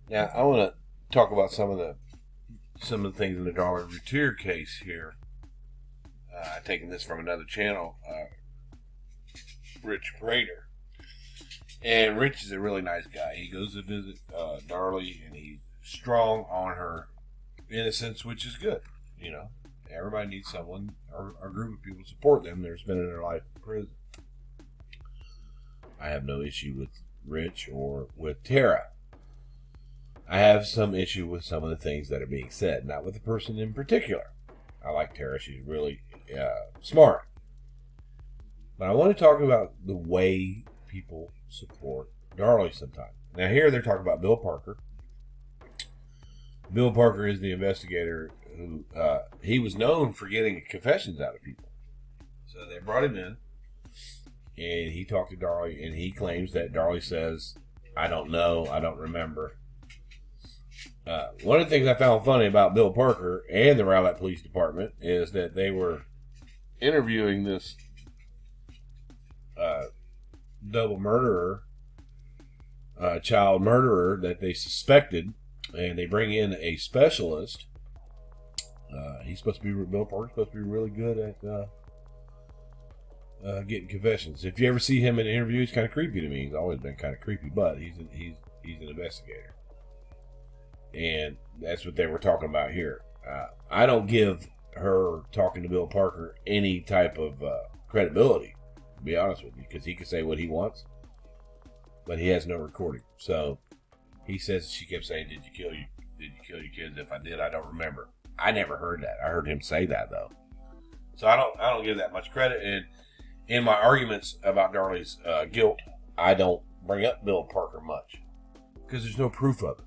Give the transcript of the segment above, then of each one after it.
Now, I want to talk about some of the things in the Darlie Routier case here. I'm taking this from another channel, Rich Prater. And Rich is a really nice guy. He goes to visit Darlie, and he's strong on her innocence, which is good. You know, everybody needs someone or a group of people to support them that are spending their life in prison. I have no issue with Rich or with Tara. I have some issue with some of the things that are being said, not with the person in particular. I like Tara. She's really smart. But I want to talk about the way people support Darlie sometimes. Now here they're talking about Bill Parker. Bill Parker is the investigator who, he was known for getting confessions out of people. So they brought him in, and he talked to Darlie, and he claims that Darlie says, I don't know, I don't remember. One of the things I found funny about Bill Parker and the Rowlett Police Department is that they were interviewing this double murderer, child murderer that they suspected, and they bring in a specialist. Bill Parker's supposed to be really good at getting confessions. If you ever see him in an interview, he's kind of creepy to me. He's always been kind of creepy, but he's an investigator. And that's what they were talking about here. I don't give her talking to Bill Parker any type of credibility, to be honest with you, because he can say what he wants, but he has no recording. So he says she kept saying, "Did you kill your kids?" If I did, I don't remember. I never heard that. I heard him say that though. So I don't give that much credit. And in my arguments about Darlie's guilt, I don't bring up Bill Parker much because there's no proof of it.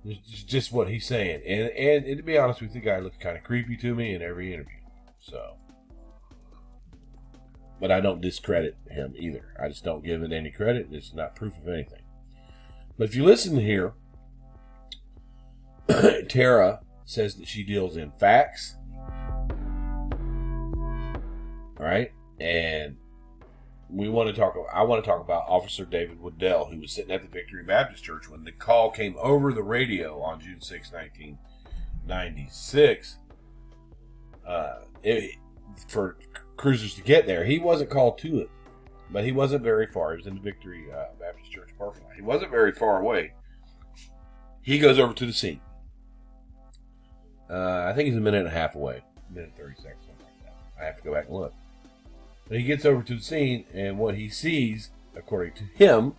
It's just what he's saying. And to be honest with you, the guy looks kind of creepy to me in every interview. So, but I don't discredit him either. I just don't give it any credit. It's not proof of anything. But if you listen here, Tara says that she deals in facts. All right. And I want to talk about Officer David Waddell, who was sitting at the Victory Baptist Church when the call came over the radio on June 6, 1996, for cruisers to get there. He wasn't called to it, but he wasn't very far. He was in the Victory Baptist Church parking lot. He wasn't very far away. He goes over to the scene. I think he's a minute and a half away, minute 30 seconds, something like that. I have to go back and look. But he gets over to the scene, and what he sees, according to him,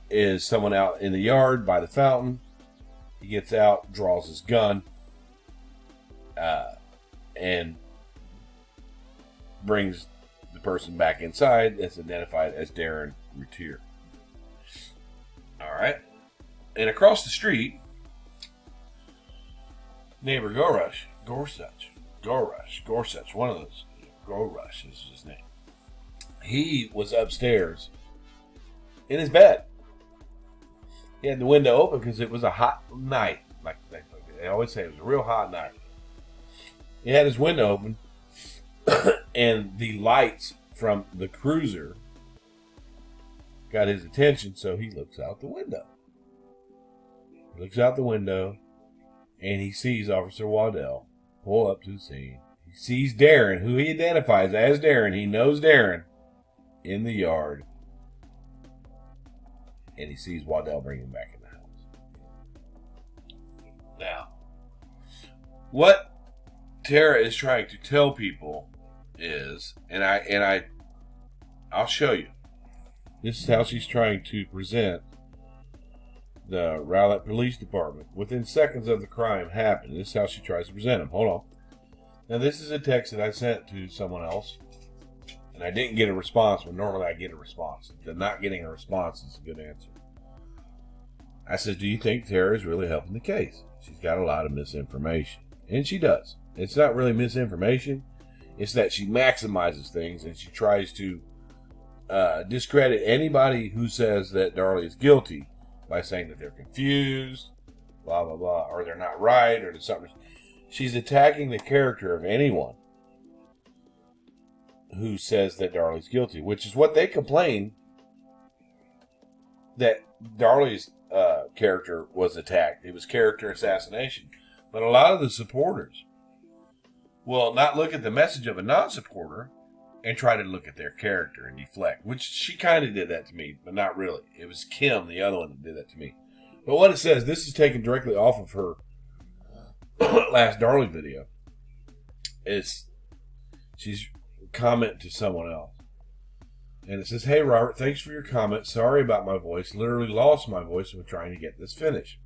is someone out in the yard by the fountain. He gets out, draws his gun, and brings the person back inside. That's identified as Darlie Routier. All right. And across the street, neighbor Gorsuch, one of those. Gorsuch is his name. He was upstairs in his bed. He had the window open because it was a hot night. Like they always say, it was a real hot night. He had his window open, and the lights from the cruiser got his attention, so he looks out the window. He looks out the window, and he sees Officer Waddell pull up to the scene. He sees Darren, who he identifies as Darren. He knows Darren, in the yard. And he sees Waddell bring him back in the house. Now, what Tara is trying to tell people is, I'll show you. This is how she's trying to present the Rowlett Police Department within seconds of the crime happening. This is how she tries to present them. Hold on. Now, this is a text that I sent to someone else, and I didn't get a response when normally I get a response. The not getting a response is a good answer. I said, do you think Tara is really helping the case? She's got a lot of misinformation. And she does. It's not really misinformation. It's that she maximizes things, and she tries to discredit anybody who says that Darlie is guilty by saying that they're confused, blah, blah, blah, or they're not right, or there's something. She's attacking the character of anyone who says that Darlie's guilty, which is what they complain that Darlie's character was attacked. It was character assassination. But a lot of the supporters will not look at the message of a non-supporter and try to look at their character and deflect, which she kind of did that to me, but not really. It was Kim, the other one, that did that to me. But what it says, this is taken directly off of her last Darlie video. She's commenting to someone else. And it says, "Hey, Robert, thanks for your comment. Sorry about my voice. Literally lost my voice when trying to get this finished.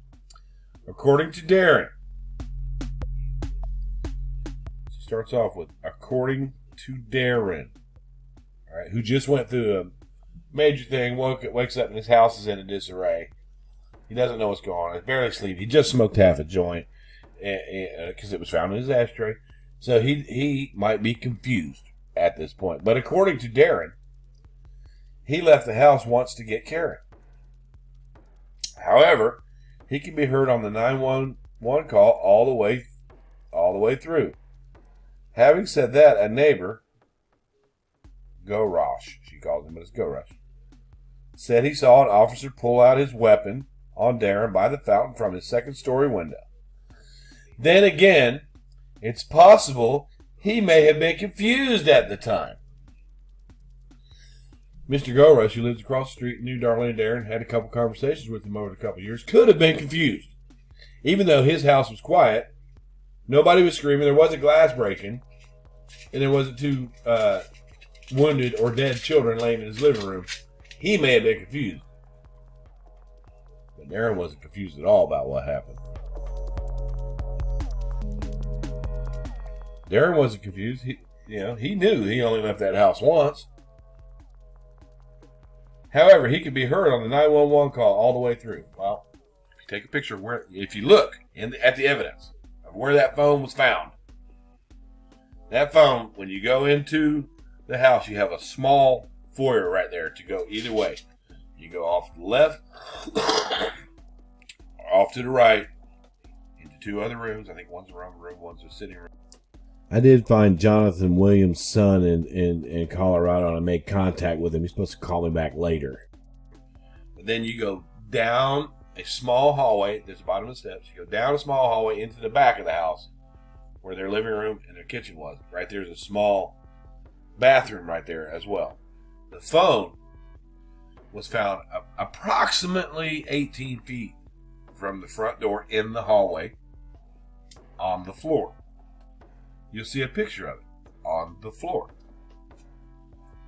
According to Darren," she starts off with, "according to Darren," all right, who just went through a major thing, wakes up and his house is in a disarray. He doesn't know what's going on. He's barely asleep. He just smoked half a joint because it was found in his ashtray. So he might be confused at this point. But according to Darren, he left the house once to get Karen. However, he can be heard on the 911 call all the way through. Having said that, a neighbor, Gorosh, she calls him, but it's Gorosh, said he saw an officer pull out his weapon on Darren by the fountain from his second-story window. Then again, it's possible he may have been confused at the time. Mr. Gorosh, who lives across the street, knew Darlie and Darren, had a couple conversations with him over the couple of years, could have been confused. Even though his house was quiet, nobody was screaming, there wasn't glass breaking, and there wasn't two wounded or dead children laying in his living room. He may have been confused. But Darren wasn't confused at all about what happened. Darren wasn't confused. He knew he only left that house once. However, he could be heard on the 911 call all the way through. Well, if you take a picture of if you look at the evidence of where that phone was found, that phone, when you go into the house, you have a small foyer right there to go either way. You go off to the left, off to the right, into two other rooms. I think one's a room, one's a sitting room. I did find Jonathan Williams' son in Colorado, and I made contact with him. He's supposed to call me back later. But then you go down a small hallway. There's the bottom of the steps. You go down a small hallway into the back of the house where their living room and their kitchen was. Right there's a small bathroom right there as well. The phone was found approximately 18 feet from the front door in the hallway on the floor. You'll see a picture of it on the floor.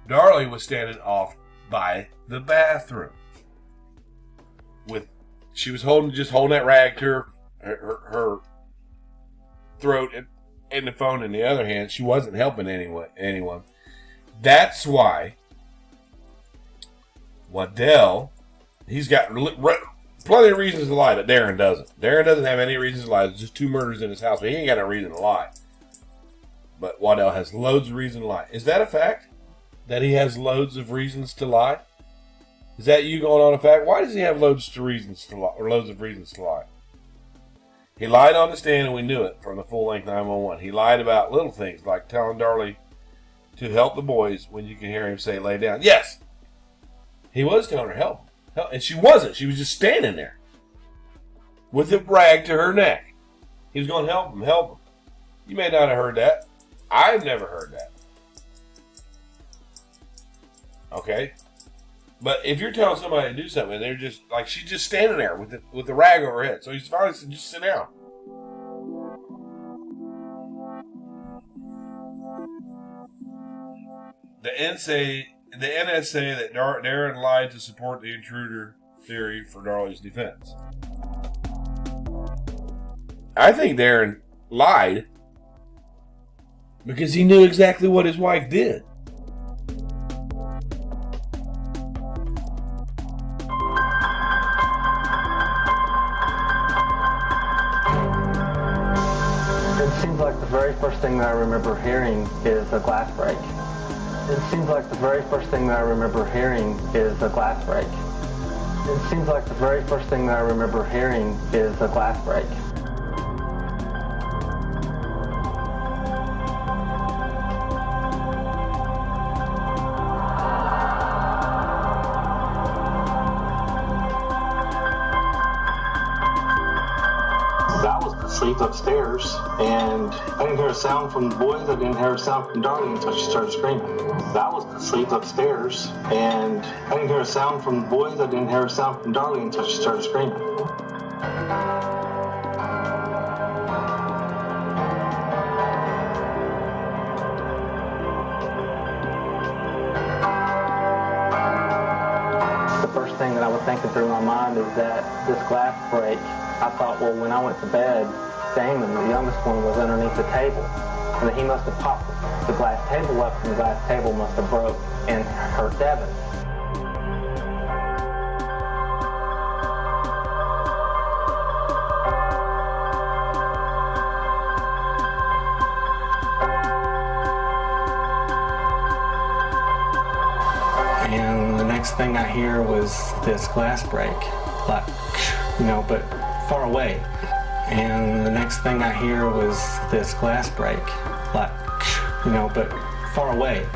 Darlie was standing off by the bathroom. She was just holding that rag to her throat and the phone in the other hand. She wasn't helping anyone. That's why Waddell, he's got plenty of reasons to lie, but Darren doesn't. Darren doesn't have any reasons to lie. There's just 2 murders in his house, but he ain't got no reason to lie. But Waddell has loads of reason to lie. Is that a fact? That he has loads of reasons to lie? Is that you going on a fact? Why does he have loads of reasons to lie? He lied on the stand, and we knew it from the full-length 911. He lied about little things, like telling Darlie to help the boys when you can hear him say, "Lay down." Yes! He was telling her help. And she wasn't. She was just standing there with a rag to her neck. He was going to help him. You may not have heard that. I've never heard that. Okay? But if you're telling somebody to do something, and they're just, like, she's just standing there with the rag over her head. So he's finally said, just sit down. The NS say that Darren lied to support the intruder theory for Darlie's defense. I think Darren lied because he knew exactly what his wife did. It seems like the very first thing that I remember hearing is a glass break. It seems like the very first thing that I remember hearing is a glass break. It seems like the very first thing that I remember hearing is a glass break. was asleep upstairs, and I didn't hear a sound from the boys. I didn't hear a sound from Darlie until she started screaming. I was asleep upstairs, and I didn't hear a sound from the boys. I didn't hear a sound from Darlie until she started screaming. The first thing that I was thinking through my mind is that this glass break, I thought, well, when I went to bed, Damon, the youngest one, was underneath the table, and that he must have popped the glass table up, and the glass table must have broke and hurt Devin. And the next thing I hear was this glass break, like, but far away. And the next thing I hear was this glass break, like, but far away.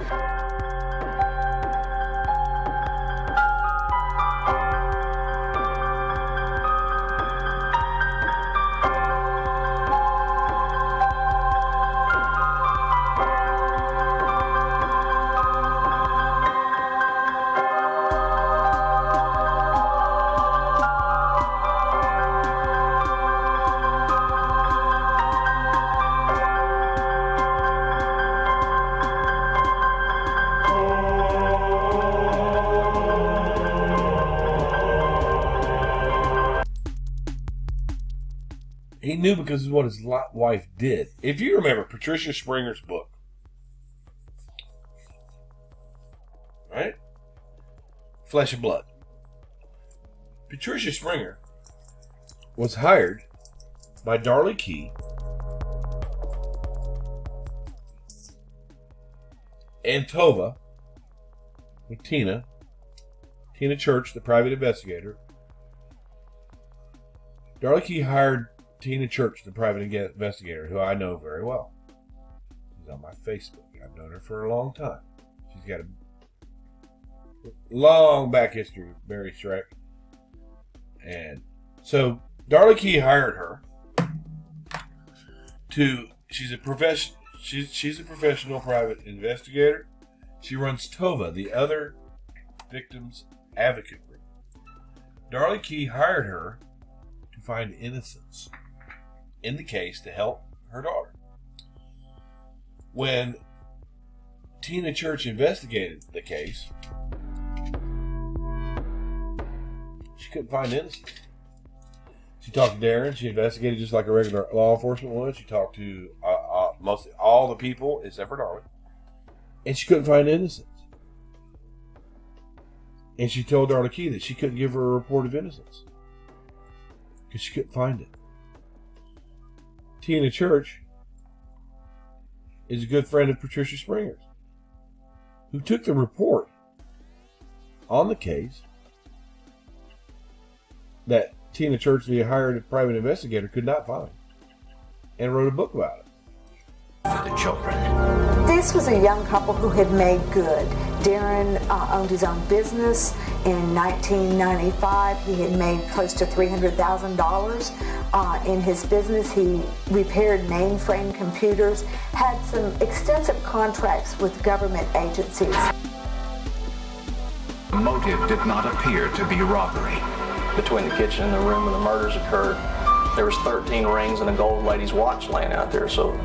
He knew because of what his wife did. If you remember Patricia Springer's book, right? Flesh and Blood. Patricia Springer was hired by Darlie Key and Tova with Tina Church, the private investigator. Darlie Key hired Tina Church, the private investigator, who I know very well. She's on my Facebook. I've known her for a long time. She's got a long back history with Barry Schreck. And so Darlie Key hired her to, she's a professional private investigator. She runs Tova, the other victims advocate group. Darlie Key hired her to find innocence in the case to help her daughter. When Tina Church investigated the case, she couldn't find innocence. She talked to Darren. She investigated just like a regular law enforcement would. She talked to mostly all the people except for Darlie, and she couldn't find innocence. And she told Darlie Key that she couldn't give her a report of innocence because she couldn't find it. Tina Church is a good friend of Patricia Springer's, who took the report on the case that Tina Church, the hired private investigator, could not find, and wrote a book about it. For the children. This was a young couple who had made good. Darren owned his own business. In 1995, he had made close to $300,000 in his business. He repaired mainframe computers, had some extensive contracts with government agencies. The motive did not appear to be robbery. Between the kitchen and the room where the murders occurred, there was 13 rings and a gold lady's watch laying out there. So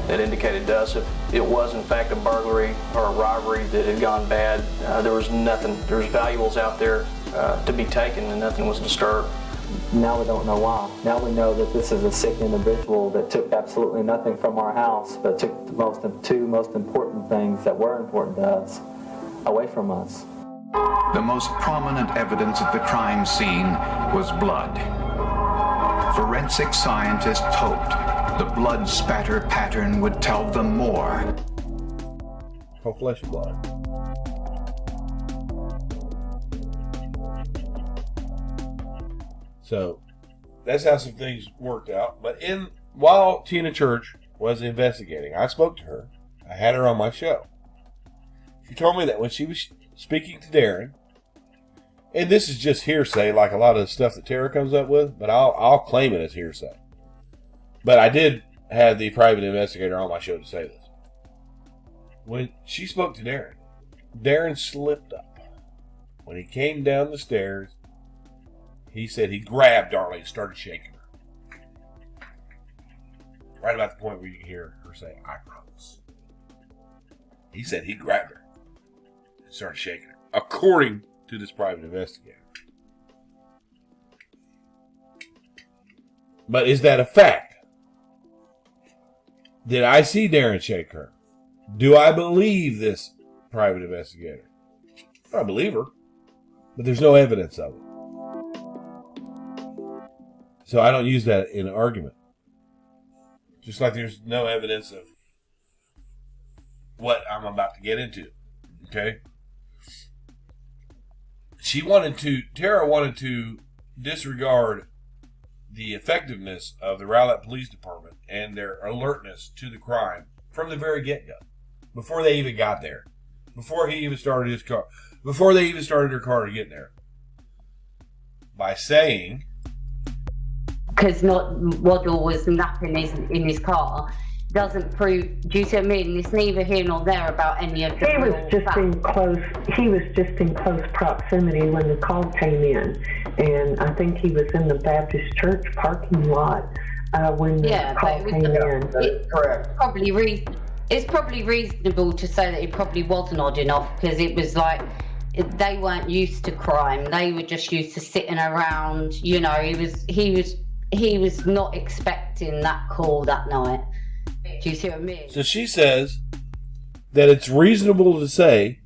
that indicated to us if it was in fact a burglary or a robbery that had gone bad, there was nothing. There was valuables out there to be taken and nothing was disturbed. Now we don't know why. Now we know that this is a sick individual that took absolutely nothing from our house, but took the two most important things that were important to us away from us. The most prominent evidence at the crime scene was blood. Forensic scientists hoped the blood spatter pattern would tell them more. It's called Flesh and Blood. So that's how some things worked out. But while Tina Church was investigating, I spoke to her. I had her on my show. She told me that when she was speaking to Darren, and this is just hearsay, like a lot of the stuff that Tara comes up with, but I'll claim it as hearsay. But I did have the private investigator on my show to say this. When she spoke to Darren, Darren slipped up. When he came down the stairs, he said he grabbed Darlie and started shaking her. Right about the point where you can hear her say, "I promise." He said he grabbed her and started shaking her, according to this private investigator. But is that a fact? Did I see Darren shake her? Do I believe this private investigator? I believe her, but there's no evidence of it. So I don't use that in an argument. Just like there's no evidence of what I'm about to get into. Okay? Tara wanted to disregard the effectiveness of the Rowlett Police Department and their alertness to the crime from the very get-go. Before they even got there. Before he even started his car. Before they even started their car to get there. By saying... Because Waddle was napping in his car doesn't prove. Do you see what I mean? It's neither here nor there about any of the. He was just in close proximity when the call came in, and I think he was in the Baptist church parking lot when the call came in. Correct. It's probably reasonable to say that he probably wasn't odd enough, because it was like they weren't used to crime. They were just used to sitting around. You know, he was not expecting that call that night. Do you see what I mean? So she says that it's reasonable to say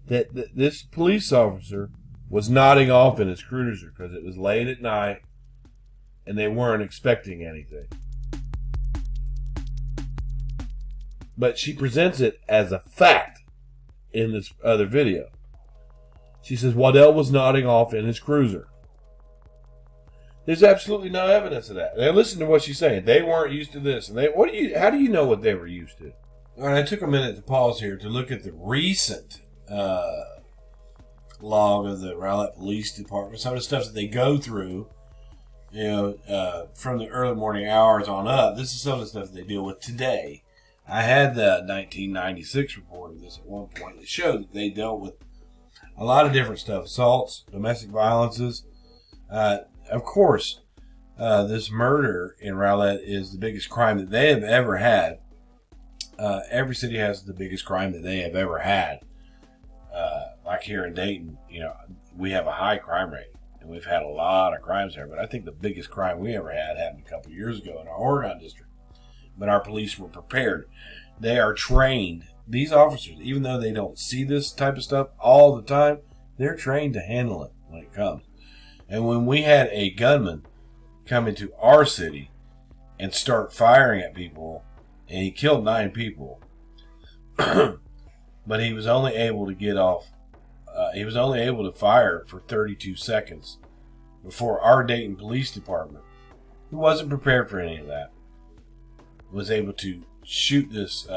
that this police officer was nodding off in his cruiser because it was late at night and they weren't expecting anything. But she presents it as a fact in this other video. She says Waddell was nodding off in his cruiser. There's absolutely no evidence of that. Now listen to what she's saying. They weren't used to this, and how do you know what they were used to? All right, I took a minute to pause here to look at the recent log of the Rowlett Police Department. Some of the stuff that they go through, from the early morning hours on up. This is some of the stuff that they deal with today. I had the 1996 report of this at one point that showed that they dealt with a lot of different stuff: assaults, domestic violences. Of course, this murder in Rowlett is the biggest crime that they have ever had. Every city has the biggest crime that they have ever had. Like here in Dayton, we have a high crime rate, and we've had a lot of crimes there. But I think the biggest crime we ever had happened a couple of years ago in our Oregon district. But our police were prepared. They are trained. These officers, even though they don't see this type of stuff all the time, they're trained to handle it when it comes. And when we had a gunman come into our city and start firing at people, and he killed 9 people, but he was only able to get off, he was only able to fire for 32 seconds before our Dayton Police Department, who wasn't prepared for any of that, was able to shoot this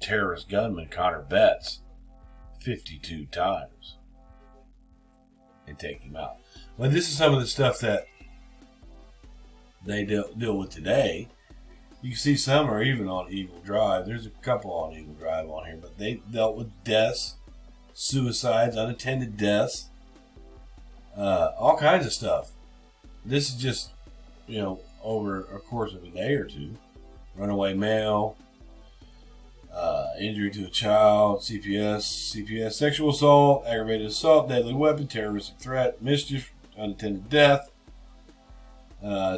terrorist gunman, Connor Betts, 52 times and take him out. Well, this is some of the stuff that they deal with today. You can see some are even on Eagle Drive. There's a couple on Eagle Drive on here, but they dealt with deaths, suicides, unattended deaths, all kinds of stuff. This is just, over a course of a day or two. Runaway male, injury to a child, CPS, sexual assault, aggravated assault, deadly weapon, terroristic threat, mischief, unattended death,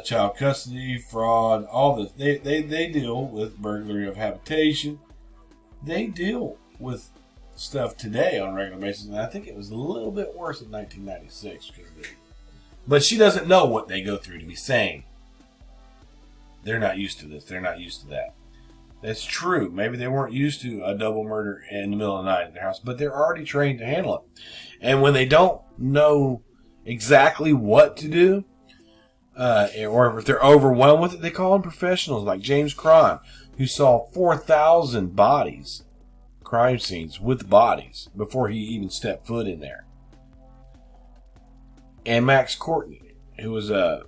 child custody, fraud, all this. They deal with burglary of habitation. They deal with stuff today on a regular basis, and I think it was a little bit worse in 1996. But she doesn't know what they go through to be saying they're not used to this, they're not used to that. That's true. Maybe they weren't used to a double murder in the middle of the night in their house, but they're already trained to handle it. And when they don't know exactly what to do, or if they're overwhelmed with it, they call in professionals like James Crime, who saw 4,000 bodies, crime scenes with bodies, before he even stepped foot in there. And Max Courtney, who was a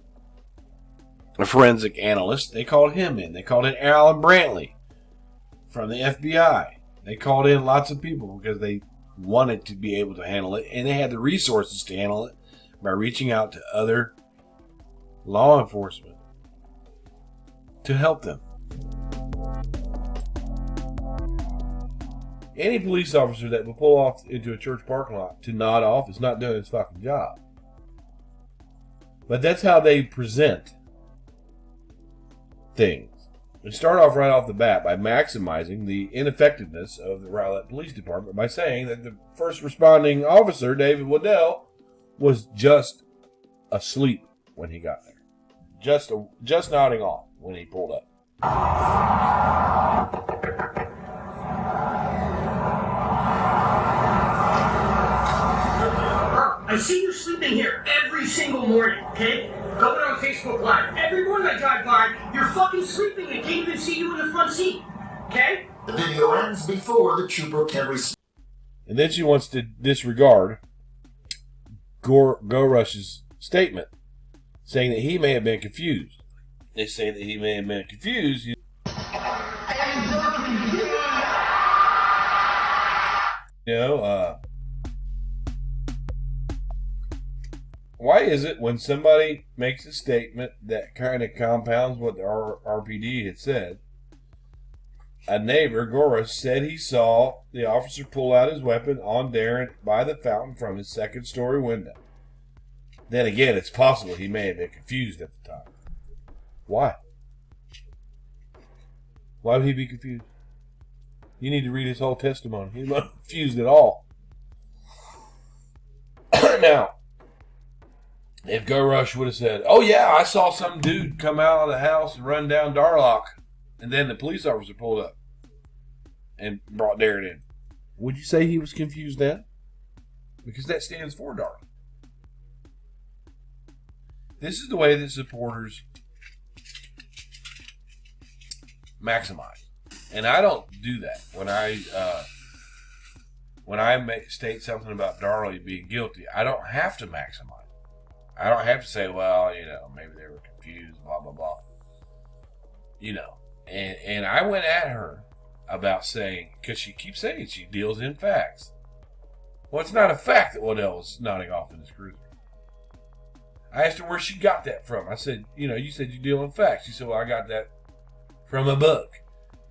a forensic analyst. They called him in. They called in Alan Brantley from the FBI. They called in lots of people because they wanted to be able to handle it, and they had the resources to handle it by reaching out to other law enforcement to help them. Any police officer that will pull off into a church parking lot to nod off is not doing his fucking job. But that's how they present things. They start off right off the bat by maximizing the ineffectiveness of the Rowlett Police Department by saying that the first responding officer, David Waddell, was just asleep when he got there. Just nodding off when he pulled up. I see you sleeping here every single morning, okay? Going on Facebook Live. Every morning I drive by, you're fucking sleeping. I can't even see you in the front seat, okay? The video ends before the trooper can respond. And then she wants to disregard Go Rush's statement, saying that he may have been confused. They say that he may have been confused. Why is it when somebody makes a statement that kind of compounds what the RPD had said? A neighbor, Gorush, said he saw the officer pull out his weapon on Darren by the fountain from his second-story window. Then again, it's possible he may have been confused at the time. Why? Why would he be confused? You need to read his whole testimony. He's not confused at all. Now, if Gorush would have said, "Oh yeah, I saw some dude come out of the house and run down Darlock," and then the police officer pulled up and brought Darren in, would you say he was confused then? Because that stands for Darlie. This is the way that supporters maximize, and I don't do that when I state something about Darlie being guilty. I don't have to maximize. I don't have to say, well, maybe they were confused, blah, blah, blah. And I went at her about saying, because she keeps saying she deals in facts. Well, it's not a fact that Waddell was nodding off in his cruiser. I asked her where she got that from. I said, you said you deal in facts. She said, well, I got that from a book.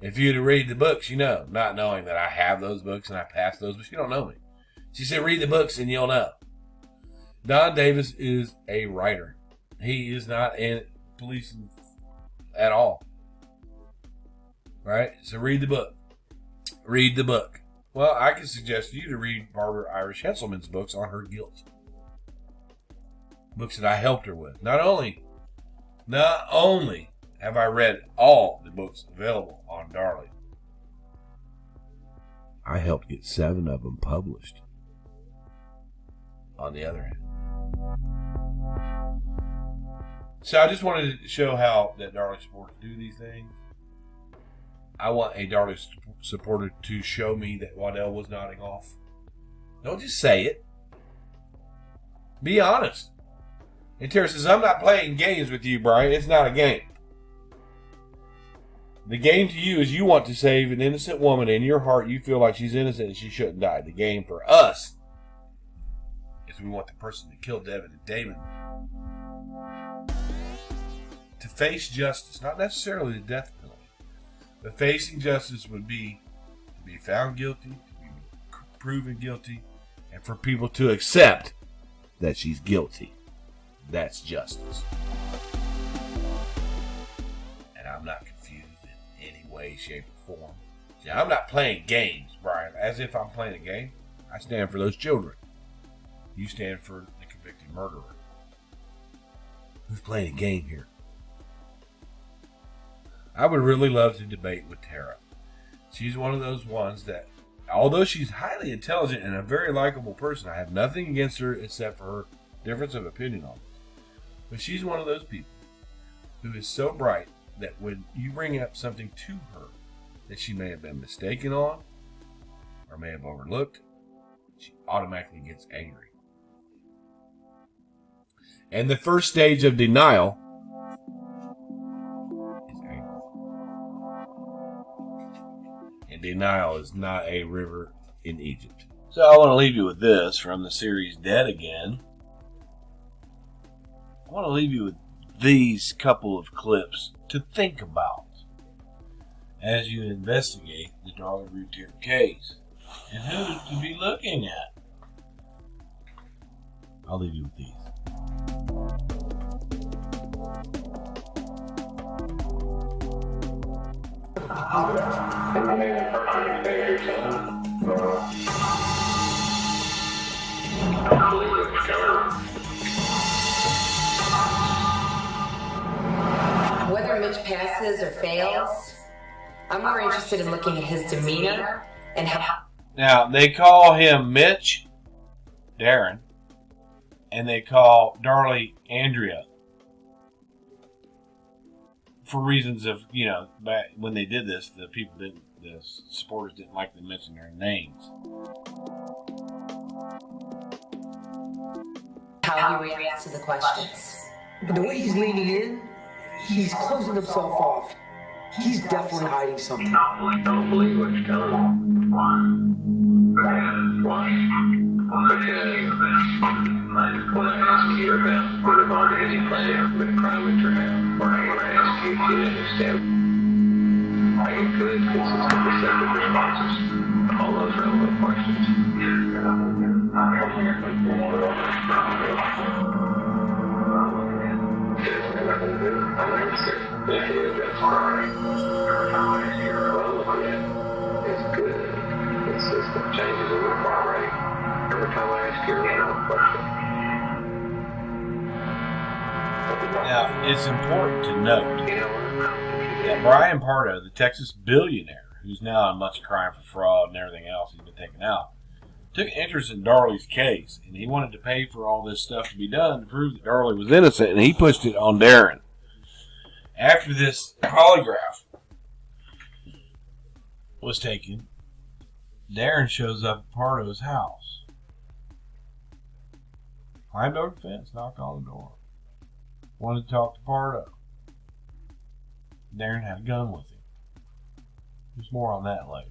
If you'd read the books, not knowing that I have those books and I pass those, but she don't know me. She said, read the books and you'll know. Don Davis is a writer. He is not in policing at all. Right? So read the book. Read the book. Well, I can suggest you to read Barbara Irish Henselman's books on her guilt. Books that I helped her with. Not only have I read all the books available on Darlie, I helped get 7 of them published. On the other hand. So I just wanted to show how that Darlie supporters do these things. I want a Darlie supporter to show me that Waddell was nodding off. Don't just say it. Be honest. And Tara says, I'm not playing games with you, Brian. It's not a game. The game to you is you want to save an innocent woman. In your heart, you feel like she's innocent and she shouldn't die. The game for us is we want the person that killed Devin and Damon to face justice. Not necessarily the death penalty. But facing justice would be to be found guilty, to be proven guilty, and for people to accept that she's guilty. That's justice. And I'm not confused in any way, shape, or form. See, I'm not playing games, Brian, as if I'm playing a game. I stand for those children. You stand for the convicted murderer. Who's playing a game here? I would really love to debate with Tara. She's one of those ones that, although she's highly intelligent and a very likable person, I have nothing against her except for her difference of opinion on this. But she's one of those people who is so bright that when you bring up something to her that she may have been mistaken on or may have overlooked, she automatically gets angry. And the first stage of denial the Nile is not a river in Egypt. So I want to leave you with this from the series Dead Again. I want to leave you with these couple of clips to think about as you investigate the Darlie Routier case and who to be looking at. I'll leave you with these. Whether Mitch passes or fails, I'm more interested in looking at his demeanor and how... Now, they call him Mitch, Darren, and they call Darlie Andrea. For reasons of, back when they did this, the supporters didn't like to mention their names. How he reacts to the questions. But the way he's leaning in, he's closing himself off. He's definitely hiding something. Don't believe what you're telling me. Why? Because when I asked you about what about any plan with crime at your house, when I asked you if you didn't understand, I get good, consistent, receptive responses to all those relevant questions. I'm answering. If you address crime, well, look at it. It's good, consistent changes in your crime rate. Every time I ask you a relevant question. Now, it's important to note that Brian Pardo, the Texas billionaire, who's now on much crime for fraud and everything else he's been taken out, took an interest in Darlie's case, and he wanted to pay for all this stuff to be done to prove that Darlie was innocent, and he pushed it on Darren. After this polygraph was taken, Darren shows up at Pardo's house. Climbed over the fence, knocked on the door. Wanted to talk to Pardo. Darren had a gun with him. There's more on that later.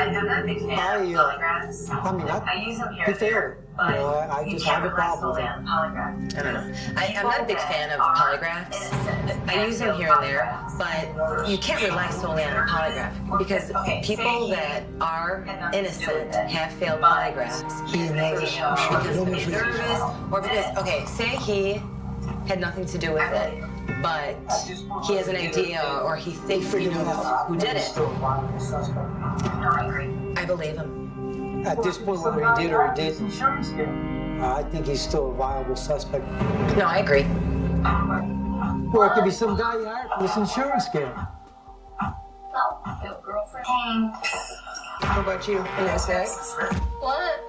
I'm not a big fan of polygraphs. I use them here and there, but I just have a problem with them. I don't know. I'm not a big fan of polygraphs. I use them here and there, but you can't rely solely on a polygraph because people that are innocent have failed polygraphs because they're nervous or because, say he had nothing to do with it, but he has an idea or he thinks he knows who did it. No, I agree. I believe him. At this point, whether he did or he didn't, I think he's still a viable suspect. No, I agree. Or it could be some guy you hired for this insurance scam. No, girlfriend. What about you? What?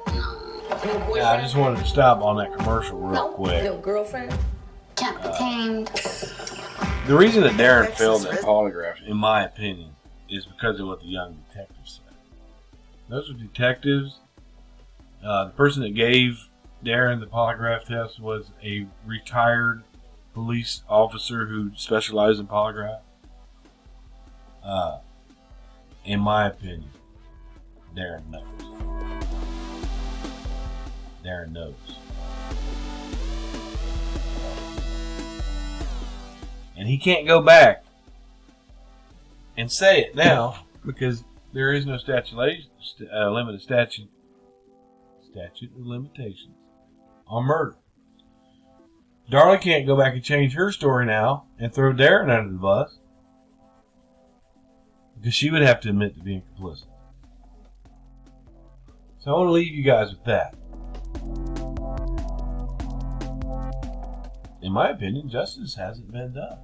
Yeah, I just wanted to stop on that commercial real quick. No girlfriend? Can't be tamed. The reason that Darren failed that polygraph, in my opinion, is because of what the young detective said. Those were detectives. The person that gave Darren the polygraph test was a retired police officer who specialized in polygraph. In my opinion, Darren knows. Darren knows. And he can't go back and say it now because there is no statute of limitations on murder. Darlie can't go back and change her story now and throw Darren under the bus because she would have to admit to being complicit. So I want to leave you guys with that. In my opinion, justice hasn't been done.